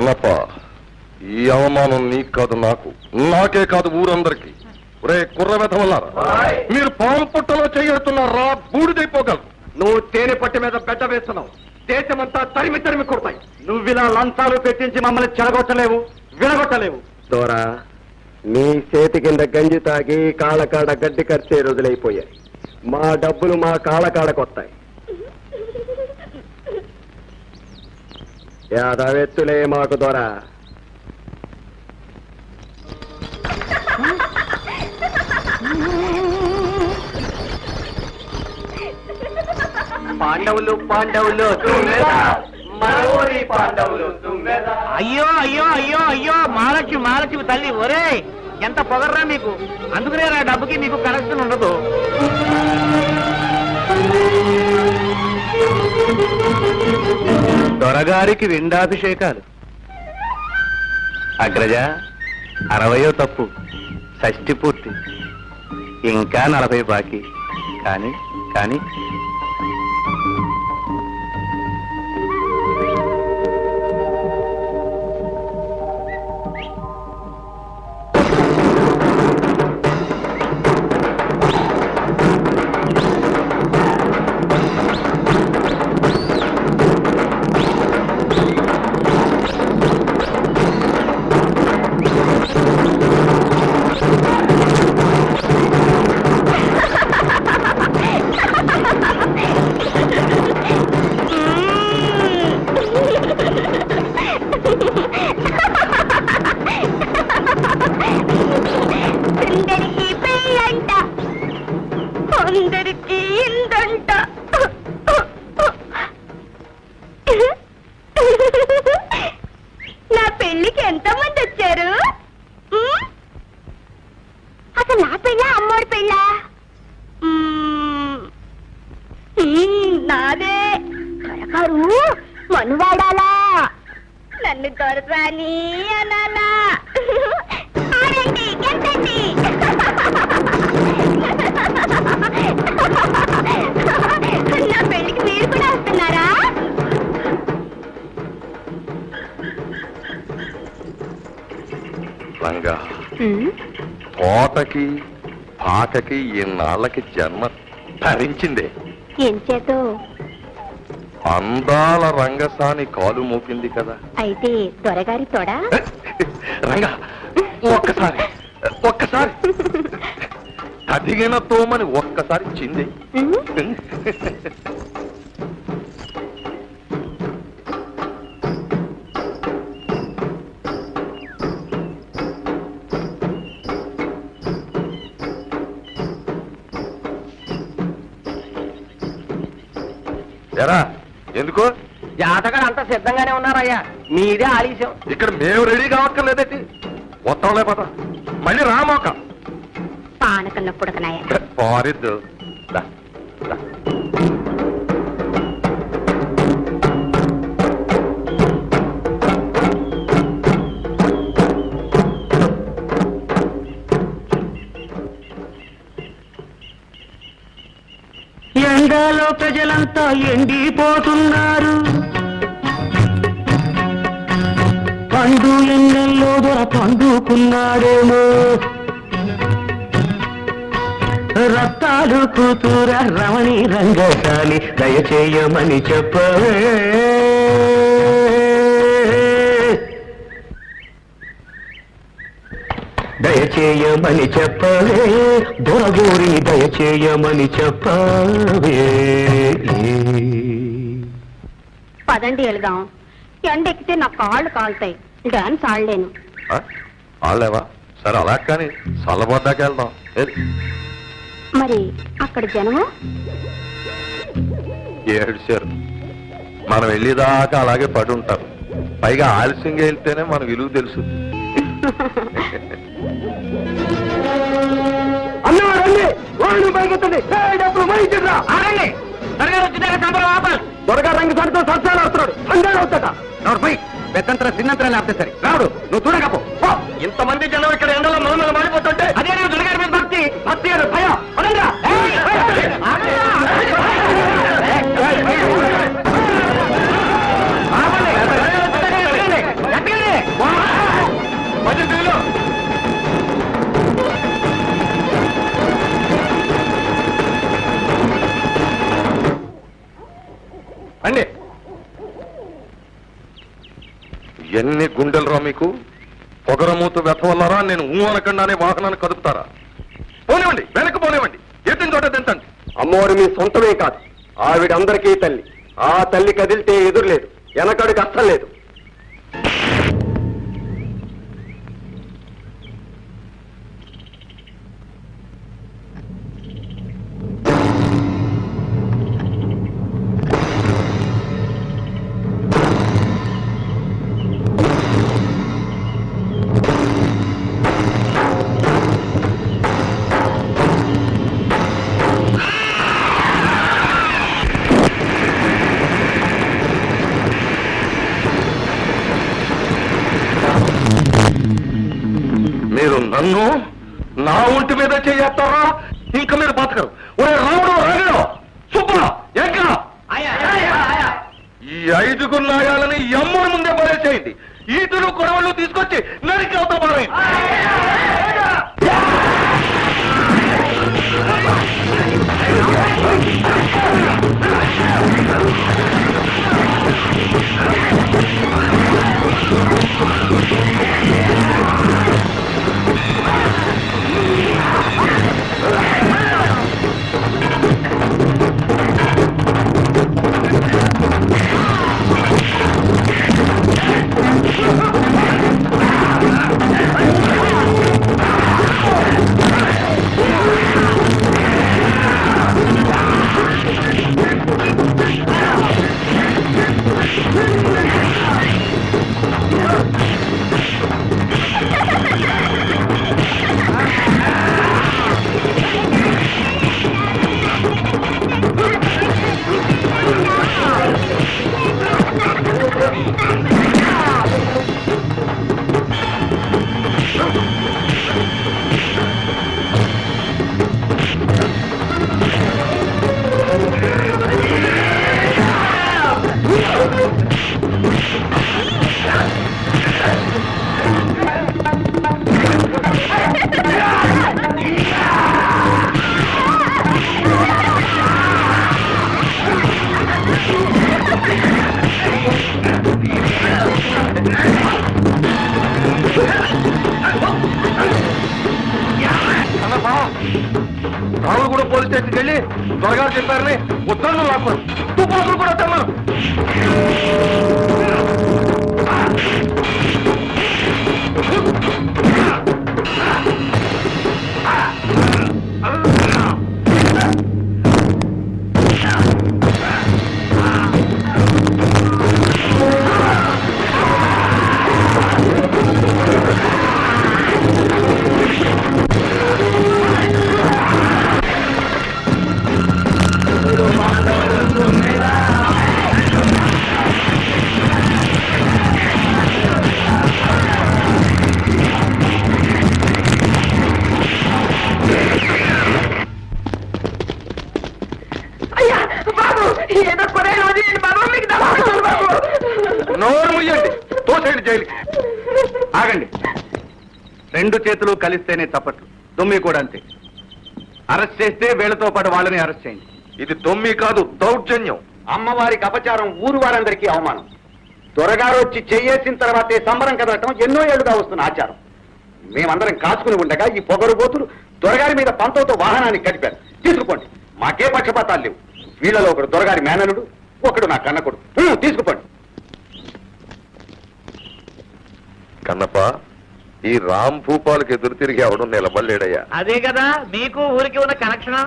చిన్నప్ప, ఈ అవమానం నీకు కాదు, నాకే కాదు, ఊరందరికీ. రే కుర్ర వెధవలారా, మీరు పాము పుట్టలో చేయడుతున్నారా? బూడిదైపోగలరు. నువ్వు తేనె పట్టి మీద బెడ్డ వేస్తున్నావు. దేశమంతా తరిమి తరిమి కొడతాయి. నువ్విలా లంచాలు పెట్టించి మమ్మల్ని చెడగొట్టలేవు, విడగొట్టలేవు. దొరా, నీ చేతి కింద గంజి తాగి కాళ్ళకాడ గడ్డి ఖర్చే రోజులైపోయాయి. మా డబ్బులు మా కాళ్ళకాడకొస్తాయి. యాదవెత్తులే మాకు దొరా. పాండవులు పాండవులు పాండవులు. అయ్యో అయ్యో అయ్యో అయ్యో, మహాలక్ష్మి తల్లి, ఒరే ఎంత పొగర్రా మీకు. అందుకనే నా డబ్బుకి మీకు కనెక్షన్ ఉండదు. దొరగారికి విండాభిషేకాలు. అగ్రజ, 60వ తప్పు, షష్ఠి పూర్తి, ఇంకా 40 బాకీ. కానీ కానీ నా పెళ్లికి ఎంతమంది వచ్చారు? అసలు నా పెళ్ళ అమ్మోడి పెళ్ళ? నాదే. త్వరగారు మనువాడాలా, నన్ను దొరసాని అనాలా. ఆడండి, గెంతండి. నా పెళ్లికి మీరు కూడా వస్తున్నారా? రంగా, పోతకి పాకకి ఇన్నాళ్ళకి జన్మ ధరించిందే. ఏం చేతో? అందాల రంగసాని కాలు మోపింది కదా. అయితే దొరగారి తోడా? రంగా, ఒక్కసారి అదిగిన తోమని ఒక్కసారి చింది. ఎరా, ఎందుకు? జాతకాలు అంతా సిద్ధంగానే ఉన్నారయ్యా, మీదే ఆలస్యం. ఇక్కడ మేము రెడీ కావక్కర్లేదండి. మొత్తంలే పద, మళ్ళీ రామోక పానకన్నప్పుడుకనాయ పారిద్దు. ఎండలో ప్రజలంతా ఎండిపోతున్నారు, పండు ఎండల్లో దొర పండుకున్నాడేమో. రత్తాలు కూతుర రమణి రంగశాలి, దయచేయమని చెప్పవే. దయచేయమని చెప్పవే, దొరగోరి దయచేయమని చెప్పవే. పదండి వెళ్దాం. ఎండెక్కితే నా కాళ్ళు కాలుతాయి, డాన్స్ ఆడలేను. ఆడలేవా? సరే అలా కానీ చల్లబడ్డాక వెళ్దాం. మరి అక్కడ జనము ఏడ్చారు. మనం వెళ్ళేదాకా అలాగే పడి ఉంటారు. పైగా ఆలస్యంగా వెళ్తేనే మన విలువ తెలుసు. త్వరగా రంగు సారితో సత్యాలు ఆడుతున్నాడు. సందేహం అవుతాట. పెద్దంతర చిన్నంతరాలు ఆపితే సరే. రావుడు, నువ్వు చూడకపో. ఇంతమంది జనం ఇక్కడ ఎండలో మనల్ని మాడిపోతుంటే అదే దుర్గారి మీద భక్తి, భక్తి అని భయం. ఎన్ని గుండెలరా మీకు? పొగరమూతు వెతవల్లారా? నేను అనకుండానే వాహనాన్ని కదుపుతారా? పోనివ్వండి, వెనక్కి పోనివ్వండి, ఎత్తిన చోట తింటండి. అమ్మవారు మీ సొంతమే కాదు, ఆవిడ అందరికీ తల్లి. ఆ తల్లి కదిలితే ఎదురులేదు, వెనకడుగు అస్సలు లేదు. మీరు నన్ను నా ఒంటి మీద చేస్తారా? ఇంకా మీరు బతకరు. ఒరే రాముడు, రాగడు, సుబ్బు, ఎక్కడ ఈ 5 నాయాలని ఎమ్మడి ముందే పడేసేయండి. ఈటును కొడవళ్ళు తీసుకొచ్చి నరికి అవుతా పారేయండి. రావులు కూడా పోలీస్ స్టేషన్కి వెళ్ళి త్వరగా చెప్పారని ఉత్తర్వులు రాకూడదు. తుపాకులు కూడా తెమ్మను. నోరు ముయ్యండి, తోసేయండి జైలుకి. ఆగండి. 2 చేతులు కలిస్తేనే చప్పట్లు. దొమ్మి కూడా అంతే. అరెస్ట్ చేస్తే వీళ్ళతో పాటు వాళ్ళని అరెస్ట్ చేయండి. ఇది దొమ్మి కాదు, దౌర్జన్యం. అమ్మవారికి అపచారం, ఊరు వారందరికీ అవమానం. త్వరగారు వచ్చి చెయ్యేసిన తర్వాతే సంబరం కదలటం ఎన్నో ఏళ్లుగా వస్తున్న ఆచారం. మేమందరం కాచుకుని ఉండగా ఈ పొగరుబోతులు దొరగారి మీద పంతోతో వాహనాన్ని కదిపారు. తీసుకుపోండి, మాకే పక్షపాతాలు లేవు. వీళ్ళలో ఒకడు దొరగారి మేనలుడు, ఒకడు నా కన్నకొడు. తీసుకుపోండి. కన్నప్ప, ఈ రామ్ భూపాలకు ఎదురు తిరిగి అవడం నిలబడలేడయ్యా. అదే కదా మీకు ఊరికి ఉన్న కనెక్షన్.